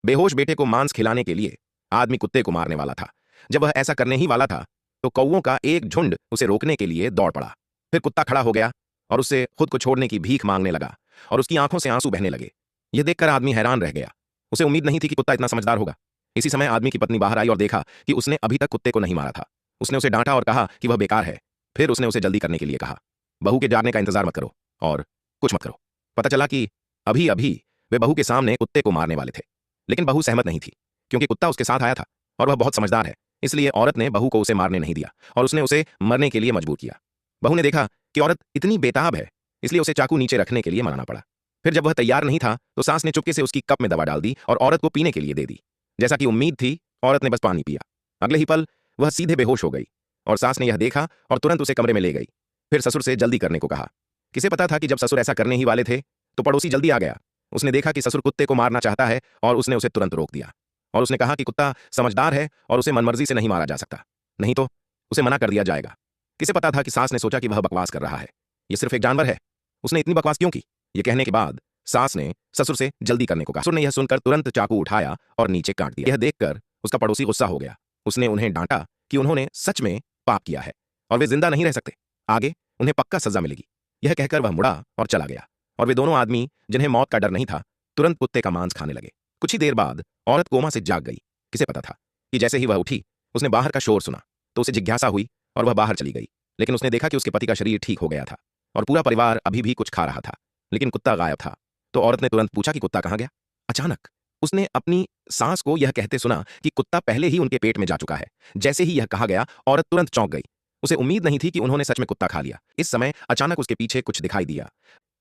बेहोश बेटे को मांस खिलाने के लिए आदमी कुत्ते को मारने वाला था। जब वह ऐसा करने ही वाला था तो कौवों का एक झुंड उसे रोकने के लिए दौड़ पड़ा। फिर कुत्ता खड़ा हो गया और उससे खुद को छोड़ने की भीख मांगने लगा और उसकी आंखों से आंसू बहने लगे। यह देखकर आदमी हैरान रह गया। उसे उम्मीद नहीं थी कि कुत्ता इतना समझदार होगा। इसी समय आदमी की पत्नी बाहर आई और देखा कि उसने अभी तक कुत्ते को नहीं मारा था। उसने उसे डांटा और कहा कि वह बेकार है। फिर उसने उसे जल्दी करने के लिए कहा, बहू के जागने का इंतजार मत करो और कुछ मत करो। पता चला कि अभी अभी वे बहू के सामने कुत्ते को मारने वाले थे, लेकिन बहू सहमत नहीं थी क्योंकि कुत्ता उसके साथ आया था और वह बहुत समझदार है। इसलिए औरत ने बहू को उसे मारने नहीं दिया और उसने उसे मरने के लिए मजबूर किया। बहू ने देखा कि औरत इतनी बेताब है, इसलिए उसे चाकू नीचे रखने के लिए मनाना पड़ा। फिर जब वह तैयार नहीं था तो सास ने चुपके से उसकी कप में दवा डाल दी और औरत को पीने के लिए दे दी। जैसा कि उम्मीद थी, औरत ने बस पानी पिया। अगले ही पल वह सीधे बेहोश हो गई और सास ने यह देखा और तुरंत उसे कमरे में ले गई। फिर ससुर से जल्दी करने को कहा। किसे पता था कि जब ससुर ऐसा करने ही वाले थे तो पड़ोसी जल्दी आ गया। उसने देखा कि ससुर कुत्ते को मारना चाहता है और उसने उसे तुरंत रोक दिया और उसने कहा कि कुत्ता समझदार है और उसे मनमर्जी से नहीं मारा जा सकता, नहीं तो उसे मना कर दिया जाएगा। किसे पता था कि सास ने सोचा कि वह बकवास कर रहा है, यह सिर्फ एक जानवर है, उसने इतनी बकवास क्यों की। यह कहने के बाद सास ने ससुर से जल्दी करने को कहा। ससुर ने यह सुनकर तुरंत चाकू उठाया और नीचे काट दिया। यह देखकर उसका पड़ोसी गुस्सा हो गया। उसने उन्हें डांटा कि उन्होंने सच में पाप किया है और वे जिंदा नहीं रह सकते, आगे उन्हें पक्का सजा मिलेगी। यह कहकर वह मुड़ा और चला गया और वे दोनों आदमी, जिन्हें मौत का डर नहीं था, तुरंत कुत्ते का मांस खाने लगे। कुछ ही देर बाद औरत कोमा से जाग गई। किसे पता था कि जैसे ही वह उठी उसने बाहर का शोर सुना तो उसे जिज्ञासा हुई और वह बाहर चली गई। लेकिन उसने देखा कि उसके पति का शरीर ठीक हो गया था और पूरा परिवार अभी भी कुछ खा रहा था, लेकिन कुत्ता गायब था। तो औरत ने तुरंत पूछा कि कुत्ता कहाँ गया। अचानक उसने अपनी सास को यह कहते सुना कि कुत्ता पहले ही उनके पेट में जा चुका है। जैसे ही यह कहा गया औरत तुरंत चौंक गई। उसे उम्मीद नहीं थी कि उन्होंने सच में कुत्ता खा लिया। इस समय अचानक उसके पीछे कुछ दिखाई दिया।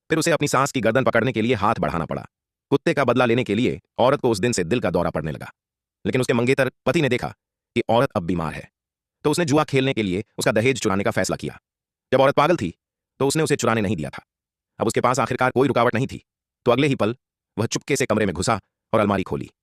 फिर उसे अपनी सास की गर्दन पकड़ने के लिए हाथ बढ़ाना पड़ा। कुत्ते का बदला लेने के लिए औरत को उस दिन से दिल का दौरा पड़ने लगा। लेकिन उसके मंगेतर पति ने देखा कि औरत अब बीमार है, तो उसने जुआ खेलने के लिए उसका दहेज चुराने का फैसला किया। जब औरत पागल थी तो उसने उसे चुराने नहीं दिया था। अब उसके पास आखिरकार कोई रुकावट नहीं थी, तो अगले ही पल वह चुपके से कमरे में घुसा और अलमारी खोली।